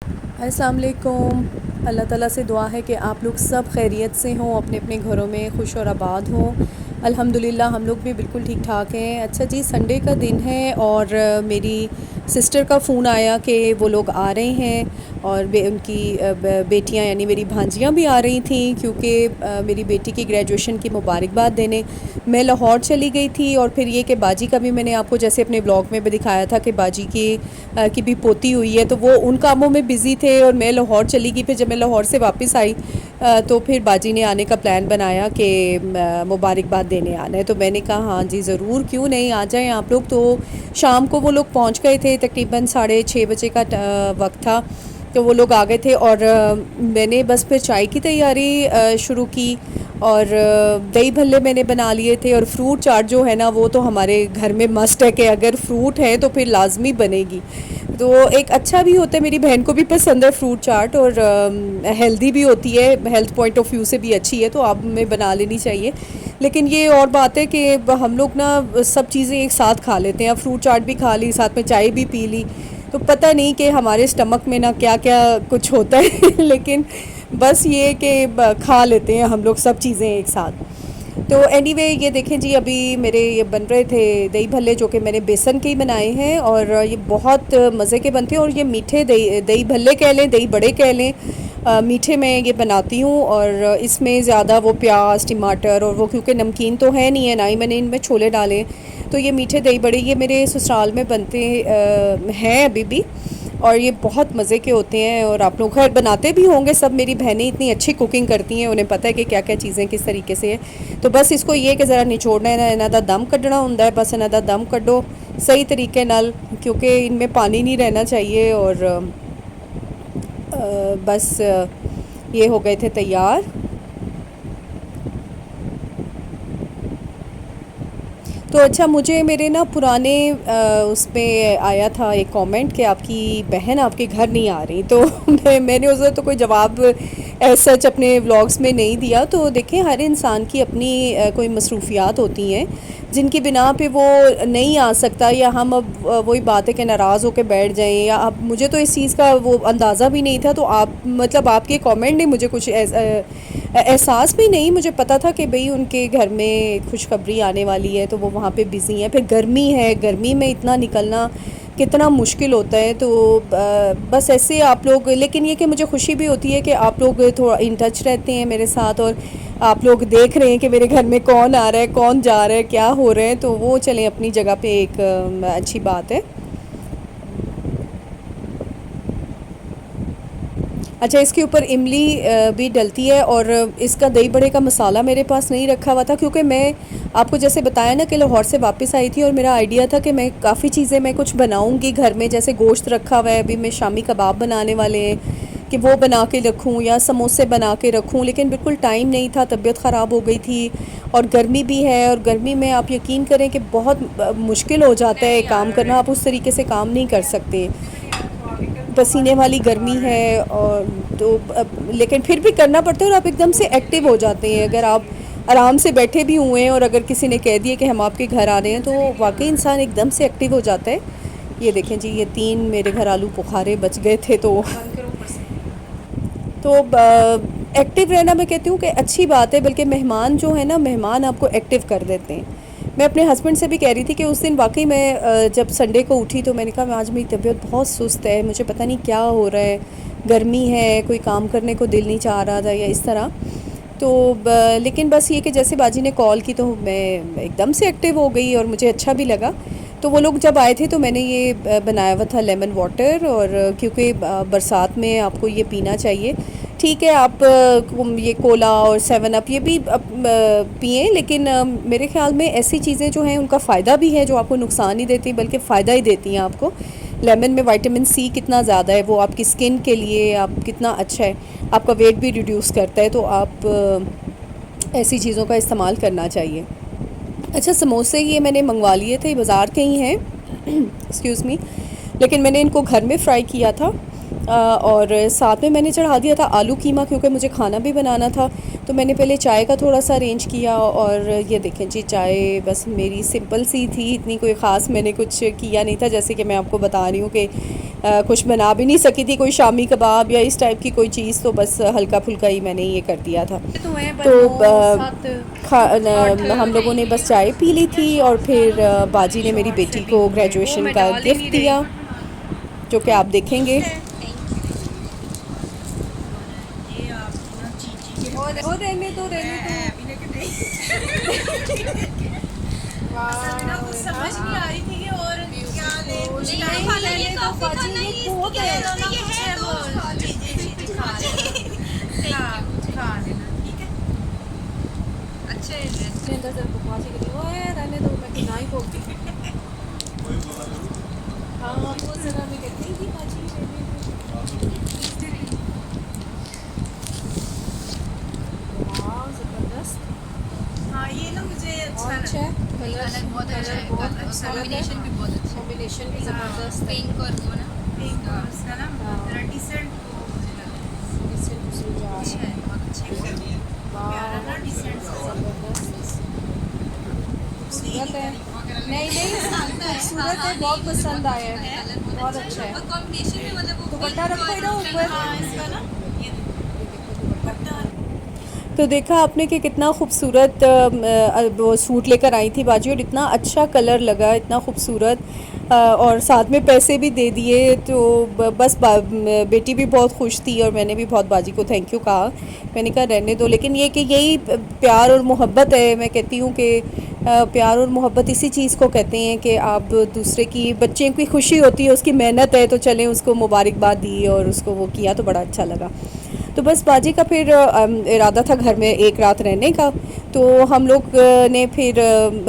अस्सलाम वालेकुम। अल्लाह ताला से दुआ है कि आप लोग सब खैरियत से हों, अपने अपने घरों में खुश और आबाद हों। अल्हम्दुलिल्लाह हम लोग भी बिल्कुल ठीक ठाक हैं। अच्छा जी, संडे का दिन है और मेरी सिस्टर का फ़ोन आया कि वो लोग आ रहे हैं और उनकी बेटियां यानी मेरी भांजियां भी आ रही थी, क्योंकि मेरी बेटी की ग्रेजुएशन की मुबारकबाद देने मैं लाहौर चली गई थी। और फिर ये कि बाजी का भी मैंने आपको जैसे अपने ब्लॉग में भी दिखाया था कि बाजी की भी पोती हुई है, तो वो उन कामों में बिज़ी थे और मैं लाहौर चली गई। फिर जब मैं लाहौर से वापस आई तो फिर बाजी ने आने का प्लान बनाया कि मुबारकबाद देने आना है। तो मैंने कहा हाँ जी ज़रूर, क्यों नहीं, आ जाएं आप लोग। तो शाम को वो लोग पहुंच गए थे, तकरीबन 6:30 बजे का वक्त था। तो वो लोग आ गए थे और मैंने बस फिर चाय की तैयारी शुरू की। और दही भल्ले मैंने बना लिए थे। और फ्रूट चाट जो है ना, वो तो हमारे घर में मस्ट है कि अगर फ्रूट है तो फिर लाजमी बनेगी। तो एक अच्छा भी होता है, मेरी बहन को भी पसंद है फ्रूट चाट, और हेल्दी भी होती है, हेल्थ पॉइंट ऑफ व्यू से भी अच्छी है, तो आप में बना लेनी चाहिए। लेकिन ये और बात है कि हम लोग ना सब चीज़ें एक साथ खा लेते हैं। फ्रूट चाट भी खा ली, साथ में चाय भी पी ली, तो पता नहीं कि हमारे स्टमक में ना क्या क्या कुछ होता है लेकिन बस ये कि खा लेते हैं हम लोग सब चीज़ें एक साथ। तो एनीवे ये देखें जी, अभी मेरे ये बन रहे थे दही भल्ले, जो कि मैंने बेसन के ही बनाए हैं और ये बहुत मज़े के बनते हैं। और ये मीठे दही दही भल्ले कह लें, दही बड़े कह लें, मीठे में ये बनाती हूँ। और इसमें ज़्यादा वो प्याज टमाटर और वो, क्योंकि नमकीन तो है नहीं है, ना ही मैंने इनमें छोले डाले। तो ये मीठे दही बड़े ये मेरे ससुराल में बनते हैं अभी भी, और ये बहुत मज़े के होते हैं। और आप लोग खैर बनाते भी होंगे सब, मेरी बहनें इतनी अच्छी कुकिंग करती हैं, उन्हें पता है कि क्या क्या चीज़ें किस तरीके से है। तो बस इसको ये कि ज़रा निचोड़ना है ना, इन्हां दा दम कड्ढना हुंदा है, बस इन्हां दा दम कड्ढो सही तरीके नाल, क्योंकि इनमें पानी नहीं रहना चाहिए। और बस ये हो गए थे तैयार। तो अच्छा, मुझे मेरे ना पुराने उस पे आया था एक कमेंट कि आपकी बहन आपके घर नहीं आ रही, तो मैंने उसे तो कोई जवाब सच अपने व्लॉग्स में नहीं दिया। तो देखें, हर इंसान की अपनी कोई मसरूफियात होती हैं जिनकी बिना पे वो नहीं आ सकता, या हम अब वही बात है कि नाराज़ होकर बैठ जाएं। या अब मुझे तो इस चीज़ का वो अंदाज़ा भी नहीं था, तो आप मतलब आपके कमेंट ने मुझे कुछ एहसास भी नहीं, मुझे पता था कि भाई उनके घर में खुशखबरी आने वाली है, तो वो वहाँ पे बिज़ी हैं। फिर गर्मी है, गर्मी में इतना निकलना कितना मुश्किल होता है। तो बस ऐसे आप लोग, लेकिन ये कि मुझे खुशी भी होती है कि आप लोग थोड़ा इन टच रहते हैं मेरे साथ, और आप लोग देख रहे हैं कि मेरे घर में कौन आ रहा है, कौन जा रहा है, क्या हो रहा है। तो वो चलें अपनी जगह पे एक अच्छी बात है। अच्छा, इसके ऊपर इमली भी डलती है। और इसका दही बड़े का मसाला मेरे पास नहीं रखा हुआ था, क्योंकि मैं आपको जैसे बताया ना कि लाहौर से वापस आई थी, और मेरा आइडिया था कि मैं काफ़ी चीज़ें मैं कुछ बनाऊंगी घर में, जैसे गोश्त रखा हुआ है, अभी मैं शामी कबाब बनाने वाले हैं कि वो बना के रखूं या समोसे बना के रखूं। लेकिन बिल्कुल टाइम नहीं था, तबीयत ख़राब हो गई थी और गर्मी भी है, और गर्मी में आप यकीन करें कि बहुत मुश्किल हो जाता है काम करना, आप उस तरीके से काम नहीं कर सकते, पसीने वाली गर्मी है। और तो लेकिन फिर भी करना पड़ता है, और आप एकदम से एक्टिव हो जाते हैं। अगर आप आराम से बैठे भी हुए हैं और अगर किसी ने कह दिया कि हम आपके घर आ रहे हैं, तो वाकई इंसान एकदम से एक्टिव हो जाता है। ये देखें जी, ये 3 मेरे घर आलू बुखारे बच गए थे। तो एक्टिव रहना मैं कहती हूँ कि अच्छी बात है, बल्कि मेहमान जो है ना, मेहमान आपको एक्टिव कर देते हैं। मैं अपने हस्बैंड से भी कह रही थी कि उस दिन वाकई मैं जब संडे को उठी तो मैंने कहा आज मेरी तबीयत बहुत सुस्त है, मुझे पता नहीं क्या हो रहा है, गर्मी है, कोई काम करने को दिल नहीं चाह रहा था या इस तरह। तो लेकिन बस ये कि जैसे बाजी ने कॉल की तो मैं एकदम से एक्टिव हो गई और मुझे अच्छा भी लगा। तो वो लोग जब आए थे तो मैंने ये बनाया हुआ था लेमन वाटर, और क्योंकि बरसात में आपको ये पीना चाहिए। ठीक है, आप ये कोला और 7 अप ये भी पिएं, लेकिन मेरे ख़्याल में ऐसी चीज़ें जो हैं उनका फ़ायदा भी है, जो आपको नुकसान नहीं देती बल्कि फ़ायदा ही देती हैं आपको। लेमन में विटामिन सी कितना ज़्यादा है, वो आपकी स्किन के लिए आप कितना अच्छा है, आपका वेट भी रिड्यूस करता है। तो आप ऐसी चीज़ों का इस्तेमाल करना चाहिए। अच्छा, समोसे ये मैंने मंगवा लिए थे, बाज़ार के ही हैं एक्सक्यूज़ मी, लेकिन मैंने इनको घर में फ्राई किया था। और साथ में मैंने चढ़ा दिया था आलू कीमा, क्योंकि मुझे खाना भी बनाना था। तो मैंने पहले चाय का थोड़ा सा अरेंज किया, और ये देखें जी, चाय बस मेरी सिंपल सी थी, इतनी कोई ख़ास मैंने कुछ किया नहीं था। जैसे कि मैं आपको बता रही हूँ कि कुछ बना भी नहीं सकी थी, कोई शामी कबाब या इस टाइप की कोई चीज़, तो बस हल्का फुल्का ही मैंने ये कर दिया था। तो हम लोगों ने बस चाय पी ली थी, और फिर बाजी ने मेरी बेटी को ग्रेजुएशन का गिफ्ट दिया, जो कि आप देखेंगे। और रहने दो, रहने ना कुछ समझ नहीं आ रही थी कि और क्या ले नहीं खाना, ये काफी खाना ही बहुत है, ये है तो खा लीजिए, खा लेना, खा लेना, ठीक है। अच्छे इसके अंदर जरा बकवास ही करी, ओए रहने दो, मैं कि ना ही बोलती। हाँ वो जरा मैं कहती थी बाजी जबरदस्त। हाँ ये ना मुझे अच्छा है, कलर बहुत अच्छा है, कॉम्बिनेशन भी बहुत अच्छा है, कॉम्बिनेशन भी ज़बरदस्त, पिंक और वो ना पिंक और उसका ना जरा डिसेंट वो मुझे लगा, डिसेंट अच्छा है, बहुत अच्छे है, प्यारा ना डिसेंट ज़बरदस्त खूबसूरत है। नहीं खूबसूरत है, बहुत पसंद आया है, बहुत अच्छा है, कॉम्बिनेशन में मतलब वो दुपट्टा रखो ना ऊपर इसका ना, ये दुपट्टा। तो देखा आपने कि कितना खूबसूरत वो सूट लेकर आई थी बाजी, और इतना अच्छा कलर लगा, इतना खूबसूरत, और साथ में पैसे भी दे दिए। तो बस बेटी भी बहुत खुश थी, और मैंने भी बहुत बाजी को थैंक यू कहा। मैंने कहा रहने दो, लेकिन ये कि यही प्यार और मोहब्बत है। मैं कहती हूँ कि प्यार और मोहब्बत इसी चीज़ को कहते हैं कि आप दूसरे की, बच्चे की खुशी होती है, उसकी मेहनत है, तो चलें उसको मुबारकबाद दी और उसको वो किया, तो बड़ा अच्छा लगा। तो बस बाजी का फिर इरादा था घर में एक रात रहने का। तो हम लोग ने फिर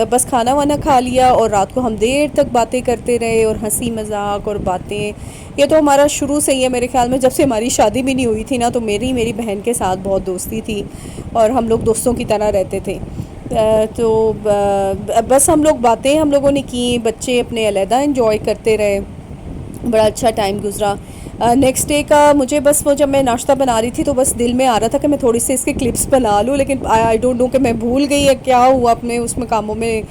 बस खाना वाना खा लिया, और रात को हम देर तक बातें करते रहे, और हंसी मजाक और बातें। ये तो हमारा शुरू से ही है, मेरे ख्याल में जब से हमारी शादी भी नहीं हुई थी ना, तो मेरी बहन के साथ बहुत दोस्ती थी, और हम लोग दोस्तों की तरह रहते थे। तो बस हम लोगों ने की, बच्चे अपने अलहदा एंजॉय करते रहे, बड़ा अच्छा टाइम गुजरा। नेक्स्ट डे का मुझे बस वो, जब मैं नाश्ता बना रही थी, तो बस दिल में आ रहा था कि मैं थोड़ी सी इसके क्लिप्स बना लूँ, लेकिन आई डोंट नो कि मैं भूल गई है क्या हुआ, अपने उसमें कामों में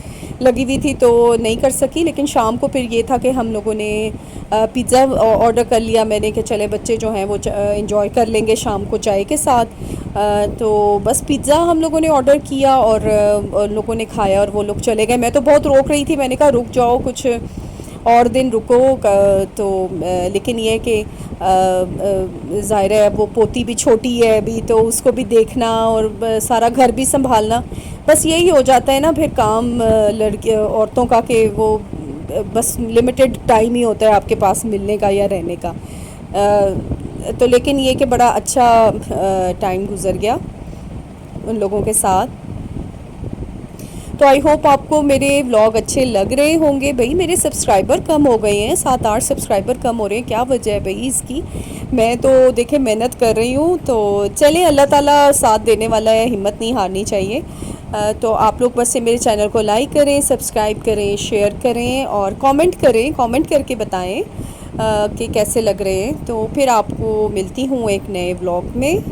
लगी हुई थी, तो नहीं कर सकी। लेकिन शाम को फिर ये था कि हम लोगों ने पिज़्ज़ा ऑर्डर कर लिया मैंने, कि चले बच्चे जो हैं वो इंजॉय कर लेंगे शाम को चाय के साथ। तो बस पिज़्ज़ा हम लोगों ने ऑर्डर किया, और लोगों ने खाया, और वो लोग चले गए। मैं तो बहुत रोक रही थी, मैंने कहा रुक जाओ कुछ और दिन रुको। तो लेकिन ये है कि ज़ाहिर है वो पोती भी छोटी है अभी, तो उसको भी देखना, और सारा घर भी संभालना, बस यही हो जाता है ना फिर काम लड़की औरतों का, कि वो बस लिमिटेड टाइम ही होता है आपके पास मिलने का या रहने का। तो लेकिन ये कि बड़ा अच्छा टाइम गुज़र गया उन लोगों के साथ। तो आई होप आपको मेरे व्लॉग अच्छे लग रहे होंगे। भाई मेरे सब्सक्राइबर कम हो गए हैं, 7-8 सब्सक्राइबर कम हो रहे हैं, क्या वजह है भाई इसकी? मैं तो देखे मेहनत कर रही हूँ, तो चले अल्लाह ताला साथ देने वाला है, हिम्मत नहीं हारनी चाहिए। तो आप लोग बस मेरे चैनल को लाइक करें, सब्सक्राइब करें, शेयर करें, और कमेंट करें, कमेंट करके बताएं कि कैसे लग रहे हैं। तो फिर आपको मिलती हूँ एक नए व्लॉग में।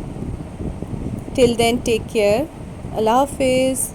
टिल देन टेक केयर, अल्लाह हाफिज़।